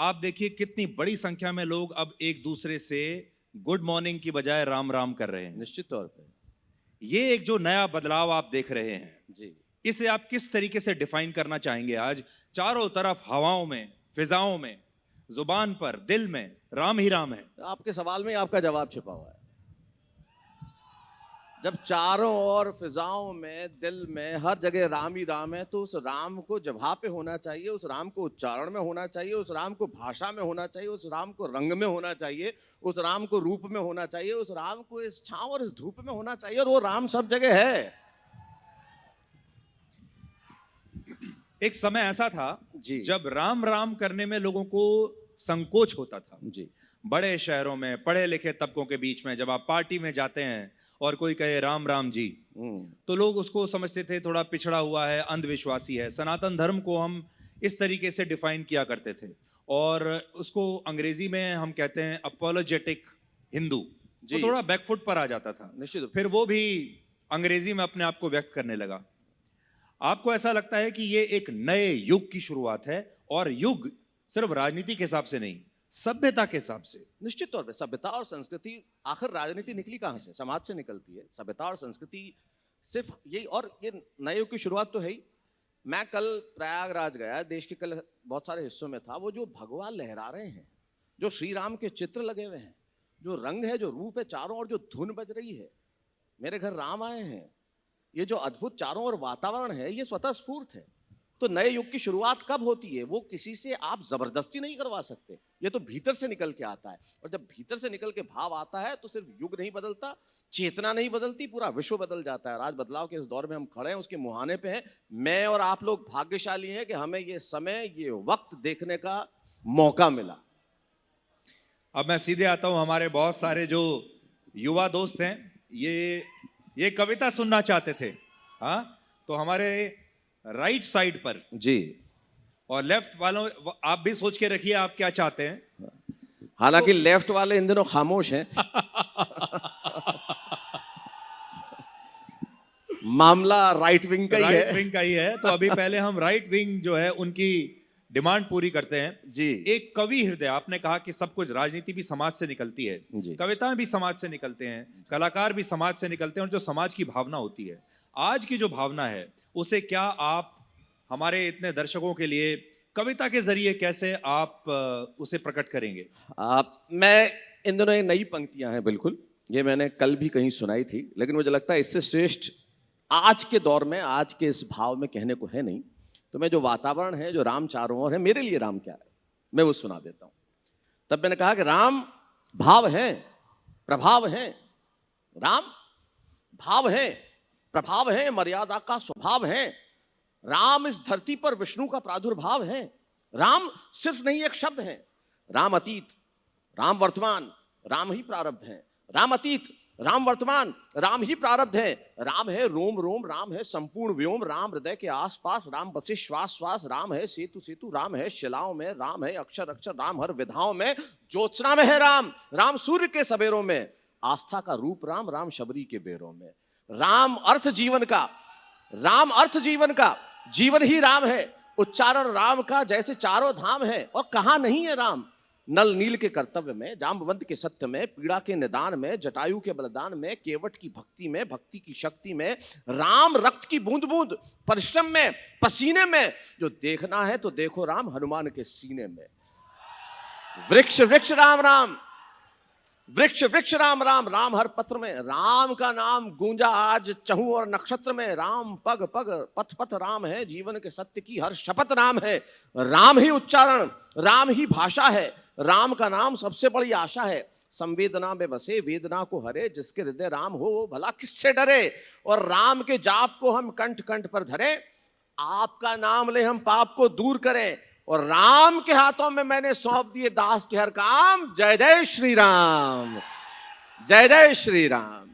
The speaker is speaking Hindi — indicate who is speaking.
Speaker 1: आप देखिए कितनी बड़ी संख्या में लोग अब एक दूसरे से गुड मॉर्निंग की बजाय राम राम कर रहे हैं।
Speaker 2: निश्चित तौर पे
Speaker 1: ये एक जो नया बदलाव आप देख रहे हैं,
Speaker 2: जी,
Speaker 1: इसे आप किस तरीके से डिफाइन करना चाहेंगे? आज चारों तरफ हवाओं में, फिजाओं में, जुबान पर, दिल में राम ही राम है।
Speaker 2: आपके सवाल में आपका जवाब छिपा हुआ है। जब चारों ओर फिजाओं में, दिल में, हर जगह राम ही राम है, तो उस राम को जगह पे होना चाहिए, उस राम को उच्चारण में होना चाहिए, उस राम को भाषा में होना चाहिए, उस राम को रंग में होना चाहिए, उस राम को रूप में होना चाहिए, उस राम को इस छांव और इस धूप में होना चाहिए, और वो राम सब जगह है।
Speaker 1: एक समय ऐसा था
Speaker 2: जी,
Speaker 1: जब राम राम करने में लोगों को संकोच होता था।
Speaker 2: जी,
Speaker 1: बड़े शहरों में पढ़े लिखे तबकों के बीच में जब आप पार्टी में जाते हैं और कोई कहे राम राम जी, तो लोग उसको समझते थे थोड़ा पिछड़ा हुआ है, अंधविश्वासी है। सनातन धर्म को हम इस तरीके से डिफाइन किया करते थे और उसको अंग्रेजी में हम कहते हैं अपोलोजेटिक हिंदू।
Speaker 2: जी,
Speaker 1: तो थोड़ा बैकफुट पर आ जाता था।
Speaker 2: निश्चित।
Speaker 1: फिर वो भी अंग्रेजी में अपने आप को व्यक्त करने लगा। आपको ऐसा लगता है कि ये एक नए युग की शुरुआत है, और युग सिर्फ राजनीति के हिसाब से नहीं, सभ्यता के हिसाब से?
Speaker 2: निश्चित तौर पे सभ्यता और संस्कृति, आखिर राजनीति निकली कहाँ से? समाज से निकलती है। सभ्यता और संस्कृति सिर्फ यही, और ये नए युग की शुरुआत तो है ही। मैं कल प्रयागराज गया, देश के कल बहुत सारे हिस्सों में था। वो जो भगवा लहरा रहे हैं, जो श्री राम के चित्र लगे हुए हैं, जो रंग है, जो रूप है चारों, और जो धुन बज रही है, मेरे घर राम आए हैं, ये जो अद्भुत चारों ओर वातावरण है, ये स्वतः स्फूर्त है। तो नए युग की शुरुआत कब होती है? वो किसी से आप जबरदस्ती नहीं करवा सकते, ये तो भीतर से निकल के आता है। और जब भीतर से निकल के भाव आता है तो सिर्फ युग नहीं बदलता, चेतना नहीं बदलती, पूरा विश्व बदल जाता है। आज बदलाव के इस दौर में हम खड़े हैं, उसके मुहाने पे हैं। मैं और आप लोग भाग्यशाली हैं कि हमें ये समय, ये वक्त देखने का मौका मिला।
Speaker 1: अब मैं सीधे आता हूं, हमारे बहुत सारे जो युवा दोस्त हैं ये कविता सुनना चाहते थे। हाँ, तो हमारे राइट साइड पर
Speaker 2: जी,
Speaker 1: और लेफ्ट वालों, आप भी सोच के रखिए आप क्या चाहते हैं।
Speaker 2: हालांकि लेफ्ट वाले इन दिनों खामोश हैं। मामला राइट विंग का ही है।
Speaker 1: राइट विंग का ही है। तो अभी पहले हम राइट विंग जो है उनकी डिमांड पूरी करते हैं।
Speaker 2: जी,
Speaker 1: एक कवि हृदय, आपने कहा कि सब कुछ, राजनीति भी समाज से निकलती है, कविताएं भी समाज से निकलते हैं, कलाकार भी समाज से निकलते हैं, और जो समाज की भावना होती है, आज की जो भावना है, उसे क्या आप हमारे इतने दर्शकों के लिए कविता के जरिए कैसे आप उसे प्रकट करेंगे?
Speaker 2: मैं इन दोनों ये नई पंक्तियां हैं, बिल्कुल ये मैंने कल भी कहीं सुनाई थी, लेकिन मुझे लगता है इससे श्रेष्ठ आज के दौर में, आज के इस भाव में कहने को है नहीं। तो मैं जो वातावरण है, जो राम चारों ओर है, मेरे लिए राम क्या है, मैं वो सुना देता हूं। तब मैंने कहा कि राम भाव है, प्रभाव है। राम भाव है, प्रभाव है, मर्यादा का स्वभाव है। राम इस धरती पर विष्णु का प्रादुर्भाव है। राम सिर्फ नहीं एक शब्द है, राम अतीत, राम वर्तमान, राम ही प्रारब्ध है। राम अतीत, राम वर्तमान, राम ही प्रारब्ध है। राम है रोम रोम, राम है संपूर्ण व्योम, राम हृदय के आसपास, राम बसे श्वास श्वास, राम है सेतु सेतु, राम है शिलाओं में, राम है अक्षर अक्षर, राम हर विधाओं में, ज्योत्सना में है राम, राम सूर्य के सबेरों में, आस्था का रूप राम, राम शबरी के बेरों में। राम अर्थ जीवन का, राम अर्थ जीवन का, जीवन ही राम है। उच्चारण राम का जैसे चारों धाम है। और कहां नहीं है राम? नल नील के कर्तव्य में, जाम्बवंत के सत्य में, पीड़ा के निदान में, जटायु के बलिदान में, केवट की भक्ति में, भक्ति की शक्ति में, राम रक्त की बूंद बूंद परिश्रम में, पसीने में। जो देखना है तो देखो राम हनुमान के सीने में। वृक्ष वृक्ष राम राम, वृक्ष वृक्ष राम राम, राम हर पत्र में, राम का नाम गूंजा आज चहु और नक्षत्र में। राम पग पग पथ पथ राम है, जीवन के सत्य की हर शपथ राम है। राम ही उच्चारण, राम ही भाषा है, राम का नाम सबसे बड़ी आशा है। संवेदना में बसे वेदना को हरे, जिसके हृदय राम हो वो भला किससे डरे। और राम के जाप को हम कंठ कंठ पर धरे, आपका नाम ले हम पाप को दूर करें। और राम के हाथों में मैंने सौंप दिए दास के हर काम। जय जय श्री राम, जय जय श्री राम।